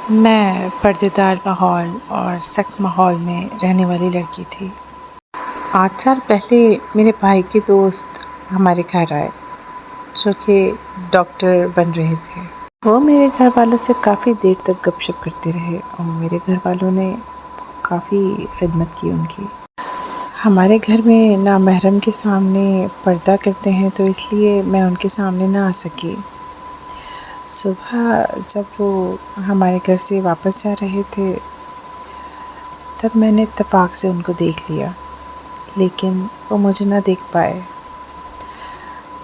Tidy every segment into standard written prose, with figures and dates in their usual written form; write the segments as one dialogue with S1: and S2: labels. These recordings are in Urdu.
S1: میں پردےدار ماحول اور سخت ماحول میں رہنے والی لڑکی تھی۔ 8 سال پہلے میرے بھائی کے دوست ہمارے گھر آئے جو کہ ڈاکٹر بن رہے تھے۔ وہ میرے گھر والوں سے کافی دیر تک گپ شپ کرتے رہے اور میرے گھر والوں نے کافی خدمت کی ان کی۔ ہمارے گھر میں نامحرم کے سامنے پردہ کرتے ہیں تو اس لیے میں ان کے سامنے نہ آ سکی۔ صبح جب وہ ہمارے گھر سے واپس جا رہے تھے تب میں نے اتفاق سے ان کو دیکھ لیا، لیکن وہ مجھے نہ دیکھ پائے۔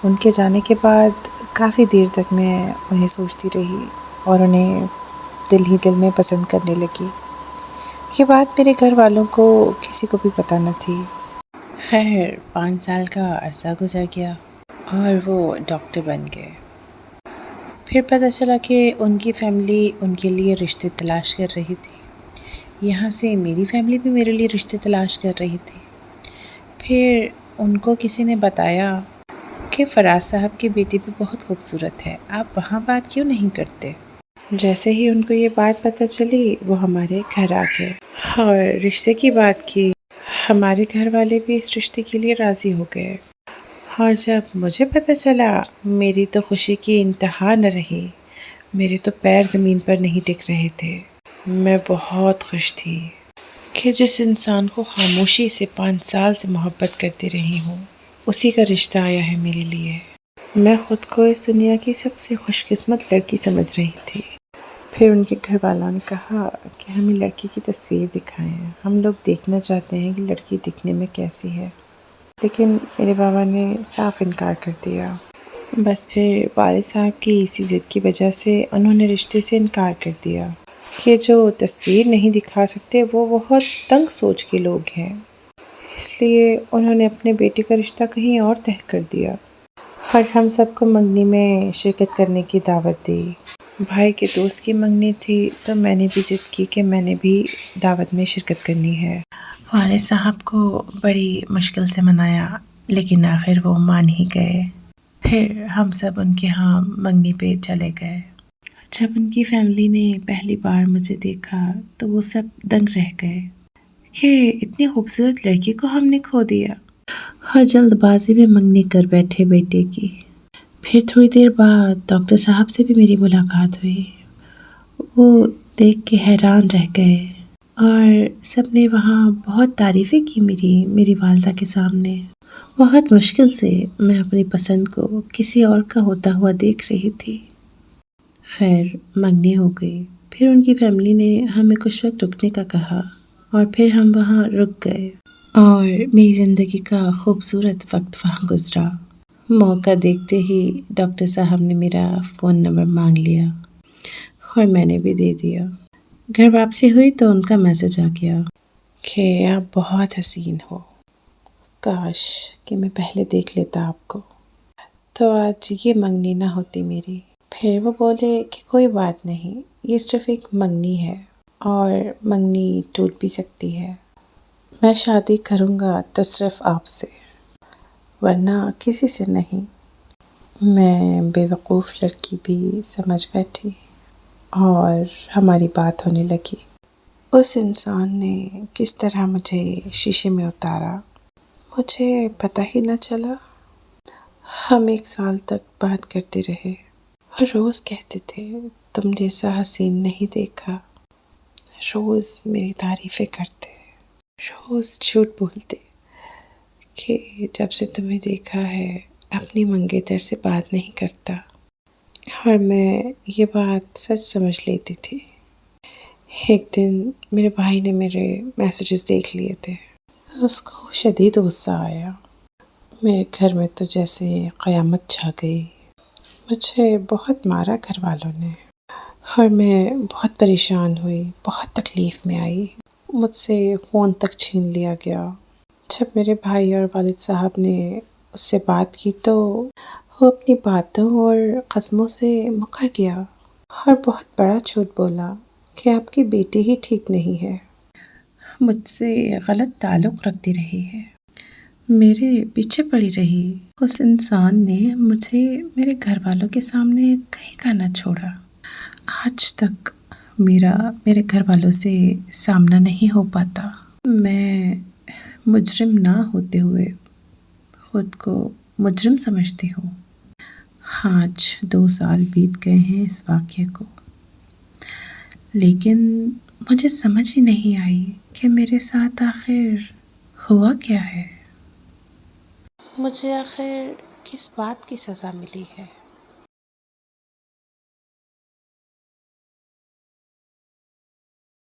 S1: ان کے جانے کے بعد کافی دیر تک میں انہیں سوچتی رہی اور انہیں دل ہی دل میں پسند کرنے لگی۔ یہ بات میرے گھر والوں کو کسی کو بھی پتہ نہ تھی۔ خیر 5 سال کا عرصہ گزر گیا اور وہ ڈاکٹر بن گئے۔ پھر پتہ چلا کہ ان کی فیملی ان کے لیے رشتے تلاش کر رہی تھی، یہاں سے میری فیملی بھی میرے لیے رشتے تلاش کر رہی تھی۔ پھر ان کو کسی نے بتایا کہ فراز صاحب کی بیٹی بھی بہت خوبصورت ہے، آپ وہاں بات کیوں نہیں کرتے؟ جیسے ہی ان کو یہ بات پتہ چلی وہ ہمارے گھر آ گئے اور رشتے کی بات کی۔ ہمارے گھر والے بھی اس رشتے کے لیے راضی ہو گئے، اور جب مجھے پتہ چلا میری تو خوشی کی انتہا نہ رہی، میرے تو پیر زمین پر نہیں ٹک رہے تھے۔ میں بہت خوش تھی کہ جس انسان کو خاموشی سے 5 سال سے محبت کرتی رہی ہوں اسی کا رشتہ آیا ہے میرے لیے۔ میں خود کو اس دنیا کی سب سے خوش قسمت لڑکی سمجھ رہی تھی۔ پھر ان کے گھر والوں نے کہا کہ ہمیں لڑکی کی تصویر دکھائیں، ہم لوگ دیکھنا چاہتے ہیں کہ لڑکی دکھنے میں کیسی ہے، لیکن میرے بابا نے صاف انکار کر دیا۔ بس پھر والد صاحب کی اسی ضد کی وجہ سے انہوں نے رشتے سے انکار کر دیا کہ جو تصویر نہیں دکھا سکتے وہ بہت تنگ سوچ کے لوگ ہیں، اس لیے انہوں نے اپنے بیٹے کا رشتہ کہیں اور طے کر دیا اور ہم سب کو منگنی میں شرکت کرنے کی دعوت دی۔ بھائی کے دوست کی منگنی تھی تو میں نے بھی ضد کی کہ میں نے بھی دعوت میں شرکت کرنی ہے۔ والد صاحب کو بڑی مشکل سے منایا لیکن آخر وہ مان ہی گئے۔ پھر ہم سب ان کے ہاں منگنی پہ چلے گئے۔ جب ان کی فیملی نے پہلی بار مجھے دیکھا تو وہ سب دنگ رہ گئے کہ اتنی خوبصورت لڑکی کو ہم نے کھو دیا، اور جلد بازی میں منگنی کر بیٹھے بیٹے کی۔ پھر تھوڑی دیر بعد ڈاکٹر صاحب سے بھی میری ملاقات ہوئی، وہ دیکھ کے حیران رہ گئے اور سب نے وہاں بہت تعریفیں کی میری والدہ کے سامنے۔ بہت مشکل سے میں اپنی پسند کو کسی اور کا ہوتا ہوا دیکھ رہی تھی۔ خیر منگنی ہو گئی، پھر ان کی فیملی نے ہمیں کچھ وقت رکنے کا کہا اور پھر ہم وہاں رک گئے اور میری زندگی کا خوبصورت وقت وہاں گزرا۔ موقع دیکھتے ہی ڈاکٹر صاحب نے میرا فون نمبر مانگ لیا اور میں نے بھی دے دیا۔ گھر واپسی ہوئی تو ان کا میسج آ گیا کہ آپ بہت حسین ہو، کاش کہ میں پہلے دیکھ لیتا آپ کو تو آج یہ منگنی نہ ہوتی میری۔ پھر وہ بولے کہ کوئی بات نہیں، یہ صرف ایک منگنی ہے اور منگنی ٹوٹ بھی سکتی ہے، میں شادی کروں گا تو صرف آپ سے ورنہ کسی سے نہیں۔ میں بے وقوف لڑکی بھی سمجھ بیٹھی اور ہماری بات ہونے لگی۔ اس انسان نے کس طرح مجھے شیشے میں اتارا مجھے پتہ ہی نہ چلا۔ ہم 1 سال تک بات کرتے رہے اور روز کہتے تھے تم جیسا حسین نہیں دیکھا، روز میری تعریفیں کرتے، روز جھوٹ بولتے کہ جب سے تمہیں دیکھا ہے اپنی منگیتر سے بات نہیں کرتا، اور میں یہ بات سچ سمجھ لیتی تھی۔ ایک دن میرے بھائی نے میرے میسیجز دیکھ لیے تھے، اس کو شدید غصہ آیا، میرے گھر میں تو جیسے قیامت چھا گئی، مجھے بہت مارا گھر والوں نے اور میں بہت پریشان ہوئی، بہت تکلیف میں آئی، مجھ سے فون تک چھین لیا گیا۔ جب میرے بھائی اور والد صاحب نے اس سے بات کی تو وہ اپنی باتوں اور قسموں سے مکر گیا اور بہت بڑا جھوٹ بولا کہ آپ کی بیٹی ہی ٹھیک نہیں ہے، مجھ سے غلط تعلق رکھتی رہی ہے، میرے پیچھے پڑی رہی۔ اس انسان نے مجھے میرے گھر والوں کے سامنے کہیں کا نہ چھوڑا، آج تک میرا میرے گھر والوں سے سامنا نہیں ہو پاتا۔ میں مجرم نہ ہوتے ہوئے خود کو مجرم سمجھتی ہوں۔ آج 2 سال بیت گئے ہیں اس واقعے کو، لیکن مجھے سمجھ ہی نہیں آئی کہ میرے ساتھ آخر ہوا کیا ہے؟ مجھے آخر کس بات کی سزا ملی ہے؟